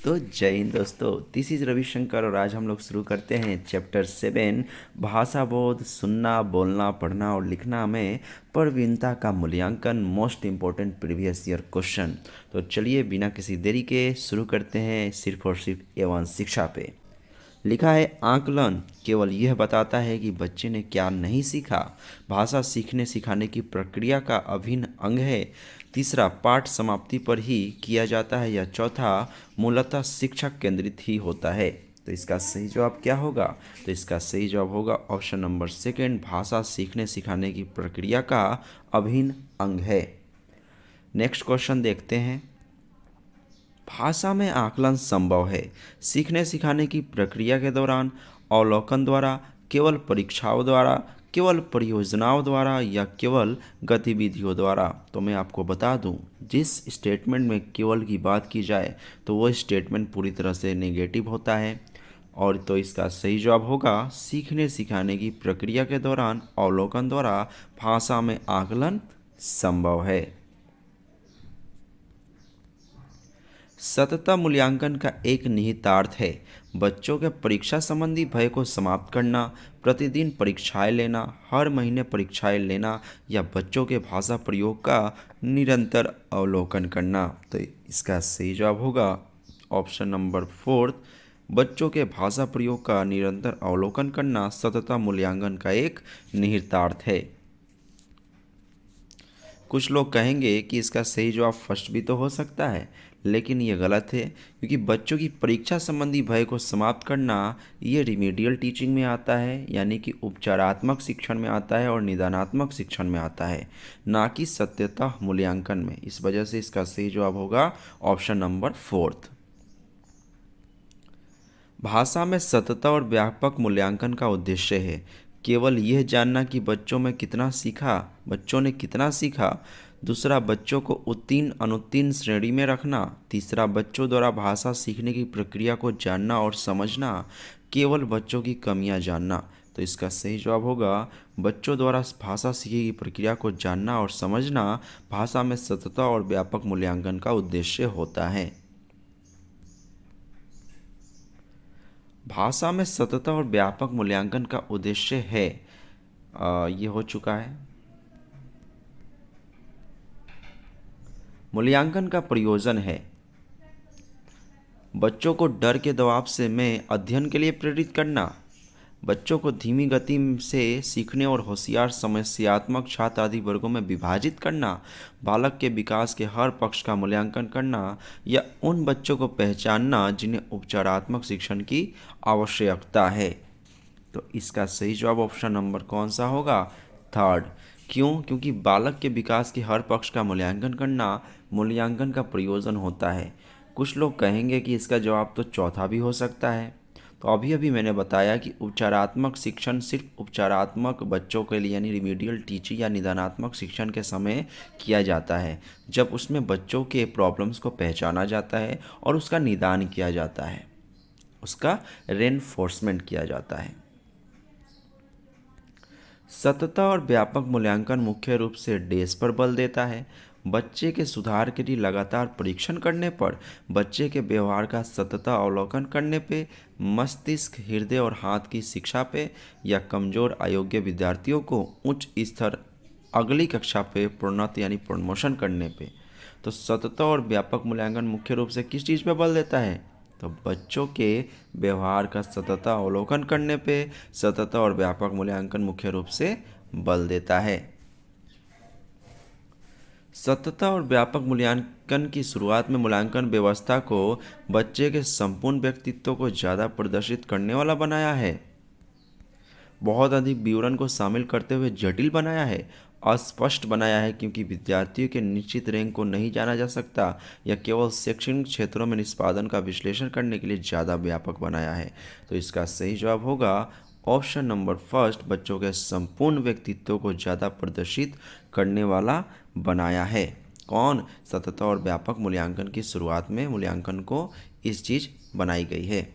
तो जय हिंद दोस्तों, दिस इज रविशंकर और आज हम लोग शुरू करते हैं चैप्टर 7 भाषा बोध। सुनना, बोलना, पढ़ना और लिखना में प्रवीणता का मूल्यांकन, most important previous year question. तो चलिए बिना किसी देरी के शुरू करते हैं सिर्फ और सिर्फ A1 शिक्षा पे। लिखा है, आकलन केवल यह बताता है कि बच्चे ने क्या नहीं सीखा। भाषा सीखने सिखाने की प्रक्रिया का अभिन्न अंग है। तीसरा, पाठ समाप्ति पर ही किया जाता है। या चौथा, मूलतः शिक्षक केंद्रित ही होता है। तो इसका सही जवाब क्या होगा? तो इसका सही जवाब होगा ऑप्शन नंबर सेकेंड, भाषा सीखने सिखाने की प्रक्रिया का अभिन्न अंग है। नेक्स्ट क्वेश्चन देखते हैं। भाषा में आकलन संभव है सीखने सिखाने की प्रक्रिया के दौरान, अवलोकन द्वारा, केवल परीक्षाओं द्वारा, केवल परियोजनाओं द्वारा या केवल गतिविधियों द्वारा। तो मैं आपको बता दूं, जिस स्टेटमेंट में केवल की बात की जाए तो वो स्टेटमेंट पूरी तरह से नेगेटिव होता है। और तो इसका सही जवाब होगा सीखने सिखाने की प्रक्रिया के दौरान, अवलोकन द्वारा भाषा में आकलन संभव है। सतत मूल्यांकन का एक निहितार्थ है बच्चों के परीक्षा संबंधी भय को समाप्त करना, प्रतिदिन परीक्षाएं लेना, हर महीने परीक्षाएं लेना या बच्चों के भाषा प्रयोग का निरंतर अवलोकन करना। तो इसका सही जवाब होगा ऑप्शन नंबर फोर्थ, बच्चों के भाषा प्रयोग का निरंतर अवलोकन करना सतत मूल्यांकन का एक निहितार्थ है। कुछ लोग कहेंगे कि इसका सही जवाब फर्स्ट भी तो हो सकता है, लेकिन ये गलत है, क्योंकि बच्चों की परीक्षा संबंधी भय को समाप्त करना ये रिमीडियल टीचिंग में आता है, यानी कि उपचारात्मक शिक्षण में आता है और निदानात्मक शिक्षण में आता है, ना कि सत्यता मूल्यांकन में। इस वजह से इसका सही जवाब होगा ऑप्शन नंबर फोर्थ। भाषा में सतत और व्यापक मूल्यांकन का उद्देश्य है केवल यह जानना कि बच्चों ने कितना सीखा। दूसरा, बच्चों को उत्तीर्ण अनुत्तीर्ण श्रेणी में रखना। तीसरा, बच्चों द्वारा भाषा सीखने की प्रक्रिया को जानना और समझना, केवल बच्चों की कमियां जानना। तो इसका सही जवाब होगा बच्चों द्वारा भाषा सीखने की प्रक्रिया को जानना और समझना भाषा में सतत और व्यापक मूल्यांकन का उद्देश्य होता है। भाषा में सतत और व्यापक मूल्यांकन का उद्देश्य है, ये हो चुका है। मूल्यांकन का प्रयोजन है बच्चों को डर के दबाव से में अध्ययन के लिए प्रेरित करना, बच्चों को धीमी गति से सीखने और होशियार समस्यात्मक छात्र आदि वर्गों में विभाजित करना, बालक के विकास के हर पक्ष का मूल्यांकन करना, या उन बच्चों को पहचानना जिन्हें उपचारात्मक शिक्षण की आवश्यकता है। तो इसका सही जवाब ऑप्शन नंबर कौन सा होगा? थर्ड। क्यों? क्योंकि बालक के विकास के हर पक्ष का मूल्यांकन करना मूल्यांकन का प्रयोजन होता है। कुछ लोग कहेंगे कि इसका जवाब तो चौथा भी हो सकता है। तो अभी अभी मैंने बताया कि उपचारात्मक शिक्षण सिर्फ उपचारात्मक बच्चों के लिए, यानी रिमीडियल टीचिंग या निदानात्मक शिक्षण के समय किया जाता है, जब उसमें बच्चों के प्रॉब्लम्स को पहचाना जाता है और उसका निदान किया जाता है, उसका रेनफोर्समेंट किया जाता है। सतत और व्यापक मूल्यांकन मुख्य रूप से डेस पर बल देता है। बच्चे के सुधार के लिए लगातार परीक्षण करने पर, बच्चे के व्यवहार का सतत अवलोकन करने पे, मस्तिष्क, हृदय और हाथ की शिक्षा पे, या कमजोर अयोग्य विद्यार्थियों को उच्च स्तर अगली कक्षा पे प्रोन्नत यानी प्रमोशन करने पे। तो सतत और व्यापक मूल्यांकन मुख्य रूप से किस चीज़ पे बल देता है? तो बच्चों के व्यवहार का सतत अवलोकन करने पे सतत और व्यापक मूल्यांकन मुख्य रूप से बल देता है। सतत और व्यापक मूल्यांकन की शुरुआत में मूल्यांकन व्यवस्था को बच्चे के संपूर्ण व्यक्तित्व को ज़्यादा प्रदर्शित करने वाला बनाया है, बहुत अधिक विवरण को शामिल करते हुए जटिल बनाया है, अस्पष्ट बनाया है क्योंकि विद्यार्थियों के निश्चित रैंक को नहीं जाना जा सकता, या केवल शैक्षणिक क्षेत्रों में निष्पादन का विश्लेषण करने के लिए ज़्यादा व्यापक बनाया है। तो इसका सही जवाब होगा ऑप्शन नंबर फर्स्ट, बच्चों के संपूर्ण व्यक्तित्व को ज़्यादा प्रदर्शित करने वाला बनाया है। कौन? सतत और व्यापक मूल्यांकन की शुरुआत में मूल्यांकन को इस चीज़ बनाई गई है।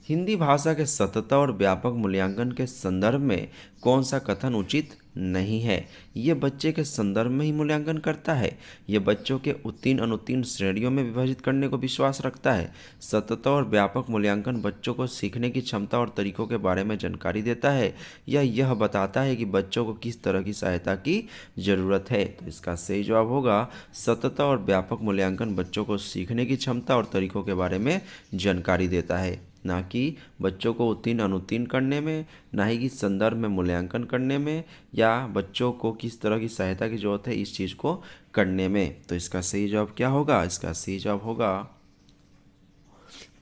हिंदी भाषा के सतत और व्यापक मूल्यांकन के संदर्भ में कौन सा कथन उचित नहीं है। ये बच्चे के संदर्भ में ही मूल्यांकन करता है। ये बच्चों के उत्तीर्ण अनुत्तीर्ण श्रेणियों में विभाजित करने को विश्वास रखता है। सतत और व्यापक मूल्यांकन बच्चों को सीखने की क्षमता और तरीकों के बारे में जानकारी देता है या यह बताता है कि बच्चों को किस तरह की सहायता की ज़रूरत है। तो इसका सही जवाब होगा सतत और व्यापक मूल्यांकन बच्चों को सीखने की क्षमता और तरीकों के बारे में जानकारी देता है, ना कि बच्चों को उत्तीर्ण अनुत्तीर्ण करने में, ना ही कि संदर्भ में मूल्यांकन करने में, या बच्चों को किस तरह की सहायता की जरूरत है इस चीज़ को करने में। तो इसका सही जवाब क्या होगा? इसका सही जवाब होगा,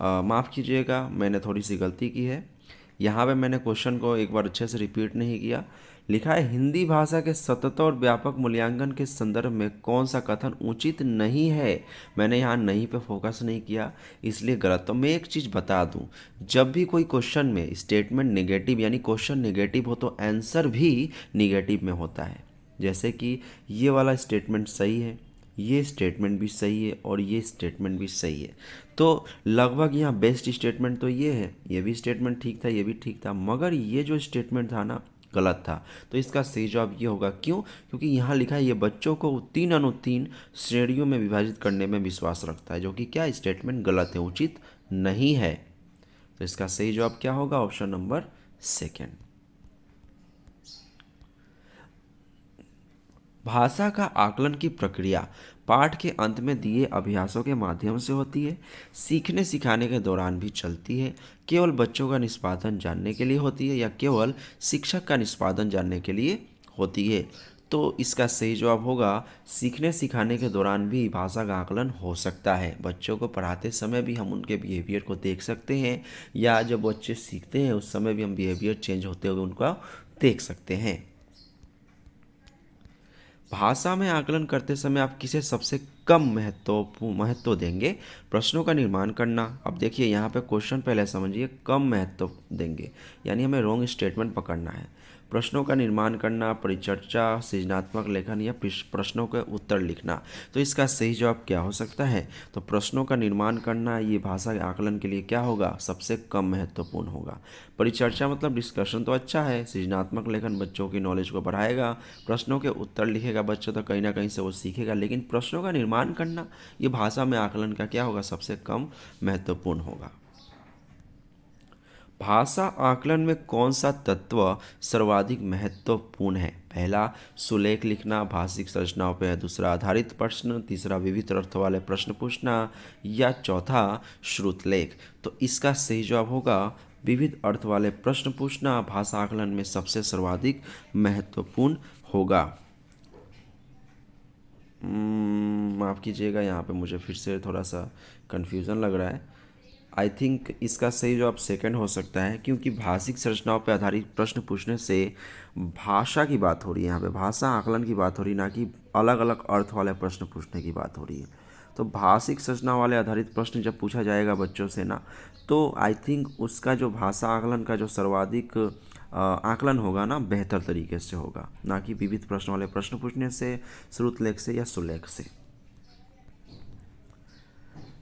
माफ़ कीजिएगा, मैंने थोड़ी सी गलती की है। यहाँ पे मैंने क्वेश्चन को एक बार अच्छे से रिपीट नहीं किया। लिखा है हिंदी भाषा के सतत और व्यापक मूल्यांकन के संदर्भ में कौन सा कथन उचित नहीं है। मैंने यहाँ नहीं पे फोकस नहीं किया, इसलिए गलत। तो मैं एक चीज़ बता दूँ, जब भी कोई क्वेश्चन में स्टेटमेंट नेगेटिव यानी क्वेश्चन नेगेटिव हो तो आंसर भी नेगेटिव में होता है। जैसे कि ये वाला स्टेटमेंट सही है, ये स्टेटमेंट भी सही है और ये स्टेटमेंट भी सही है। तो लगभग यहाँ बेस्ट स्टेटमेंट तो ये है, ये भी स्टेटमेंट ठीक था, ये भी ठीक था, मगर ये जो स्टेटमेंट था ना गलत था। तो इसका सही जवाब ये होगा। क्यों? क्योंकि यहाँ लिखा है ये बच्चों को उत्तीर्ण अनुत्तीर्ण श्रेणियों में विभाजित करने में विश्वास रखता है, जो कि क्या स्टेटमेंट गलत है, उचित नहीं है। तो इसका सही जवाब क्या होगा? Option number second. भाषा का आकलन की प्रक्रिया पाठ के अंत में दिए अभ्यासों के माध्यम से होती है, सीखने सिखाने के दौरान भी चलती है, केवल बच्चों का निष्पादन जानने के लिए होती है या केवल शिक्षक का निष्पादन जानने के लिए होती है। तो इसका सही जवाब होगा सीखने सिखाने के दौरान भी भाषा का आकलन हो सकता है। बच्चों को पढ़ाते समय भी हम उनके बिहेवियर को देख सकते हैं, या जब बच्चे सीखते हैं उस समय भी हम बिहेवियर चेंज होते हुए उनका देख सकते हैं। भाषा में आकलन करते समय आप किसे सबसे कम महत्व देंगे? प्रश्नों का निर्माण करना। अब देखिए यहाँ पे क्वेश्चन पहले समझिए, कम महत्व देंगे यानी हमें रॉन्ग स्टेटमेंट पकड़ना है। प्रश्नों का निर्माण करना, परिचर्चा, सृजनात्मक लेखन या प्रश्नों के उत्तर लिखना। तो इसका सही जवाब क्या हो सकता है? तो प्रश्नों का निर्माण करना ये भाषा के आकलन के लिए क्या होगा? सबसे कम महत्वपूर्ण होगा। परिचर्चा मतलब डिस्कशन तो अच्छा है। सृजनात्मक लेखन बच्चों की नॉलेज को बढ़ाएगा। प्रश्नों के उत्तर लिखेगा बच्चा तो कहीं ना कहीं से वो सीखेगा, लेकिन प्रश्नों का निर्माण करना ये भाषा में आकलन का क्या होगा? सबसे कम महत्वपूर्ण होगा। भाषा आकलन में कौन सा तत्व सर्वाधिक महत्वपूर्ण है? पहला सुलेख लिखना, भाषिक संरचनाओं पर दूसरा आधारित प्रश्न, तीसरा विविध अर्थ वाले प्रश्न पूछना, या चौथा श्रुतलेख। तो इसका सही जवाब होगा विविध अर्थ वाले प्रश्न पूछना भाषा आकलन में सबसे सर्वाधिक महत्वपूर्ण होगा। माफ़ कीजिएगा, यहाँ पे मुझे फिर से थोड़ा सा कन्फ्यूज़न लग रहा है। आई थिंक इसका सही जवाब सेकंड हो सकता है, क्योंकि भाषिक संरचनाओं पर आधारित प्रश्न पूछने से भाषा की बात हो रही है, यहाँ पे भाषा आकलन की बात हो रही है, ना कि अलग अलग अर्थ वाले प्रश्न पूछने की बात हो रही है। तो भाषिक संरचना वाले आधारित प्रश्न जब पूछा जाएगा बच्चों से ना, तो आई थिंक उसका जो भाषा आकलन का जो सर्वाधिक आकलन होगा ना बेहतर तरीके से होगा, ना कि विविध प्रश्न वाले प्रश्न पूछने से, श्रुतलेख से या सुलेख से।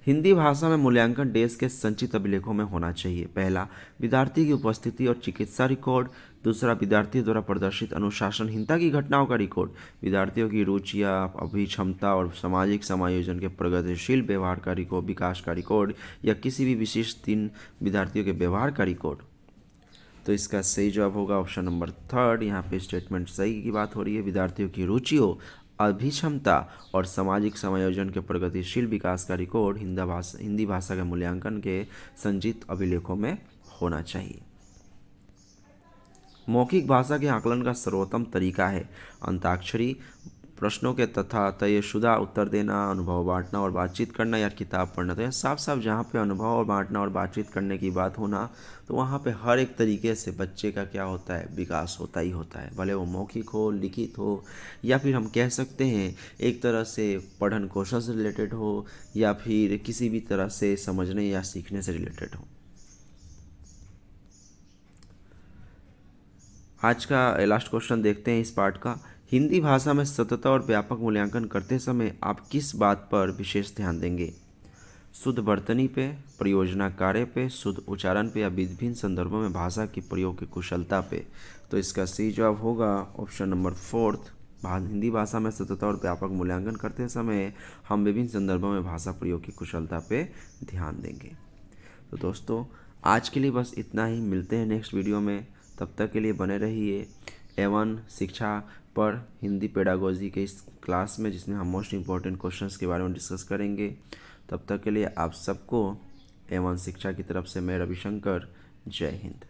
हिंदी भाषा में मूल्यांकन देश के संचित अभिलेखों में होना चाहिए। पहला विद्यार्थी की उपस्थिति और चिकित्सा रिकॉर्ड, दूसरा विद्यार्थियों द्वारा प्रदर्शित अनुशासनहीनता की घटनाओं का रिकॉर्ड, विद्यार्थियों की रुचियाँ, अभिक्षमता और सामाजिक समायोजन के प्रगतिशील व्यवहार का रिकॉर्ड, विकास का रिकॉर्ड, या किसी भी विशिष्ट 3 विद्यार्थियों के व्यवहार का रिकॉर्ड। तो इसका सही जवाब होगा ऑप्शन नंबर थर्ड। यहाँ पे स्टेटमेंट सही की बात हो रही है। विद्यार्थियों की रुचियों, अभिक्षमता और सामाजिक समायोजन के प्रगतिशील विकास का रिकॉर्ड हिंदी भाषा के मूल्यांकन के संचित अभिलेखों में होना चाहिए। मौखिक भाषा के आकलन का सर्वोत्तम तरीका है अंताक्षरी, प्रश्नों के तथा तयशुदा उत्तर देना, अनुभव बांटना और बातचीत करना, या किताब पढ़ना। तो यह साफ साफ जहाँ पे अनुभव और बांटना और बातचीत करने की बात होना, तो वहाँ पे हर एक तरीके से बच्चे का क्या होता है? विकास होता ही होता है, भले वो मौखिक हो, लिखित हो, या फिर हम कह सकते हैं एक तरह से पठन कौशल से रिलेटेड हो, या फिर किसी भी तरह से समझने या सीखने से रिलेटेड हो। आज का लास्ट क्वेश्चन देखते हैं इस पार्ट का। हिंदी भाषा में सतत और व्यापक मूल्यांकन करते समय आप किस बात पर विशेष ध्यान देंगे? शुद्ध वर्तनी पे, परियोजना कार्य पे, शुद्ध उच्चारण पे या विभिन्न संदर्भों में भाषा की प्रयोग की कुशलता पे। तो इसका सही जवाब होगा ऑप्शन नंबर फोर्थ। हिंदी भाषा में सतत और व्यापक मूल्यांकन करते समय हम विभिन्न संदर्भों में भाषा प्रयोग की कुशलता पे ध्यान देंगे। तो दोस्तों आज के लिए बस इतना ही, मिलते हैं नेक्स्ट वीडियो में। तब तक के लिए बने रहिए A1 शिक्षा पर हिंदी पेडागोजी के इस क्लास में, जिसमें हम मोस्ट इम्पॉर्टेंट क्वेश्चंस के बारे में डिस्कस करेंगे। तब तक के लिए आप सबको A1 शिक्षा की तरफ से मैं रविशंकर, जय हिंद।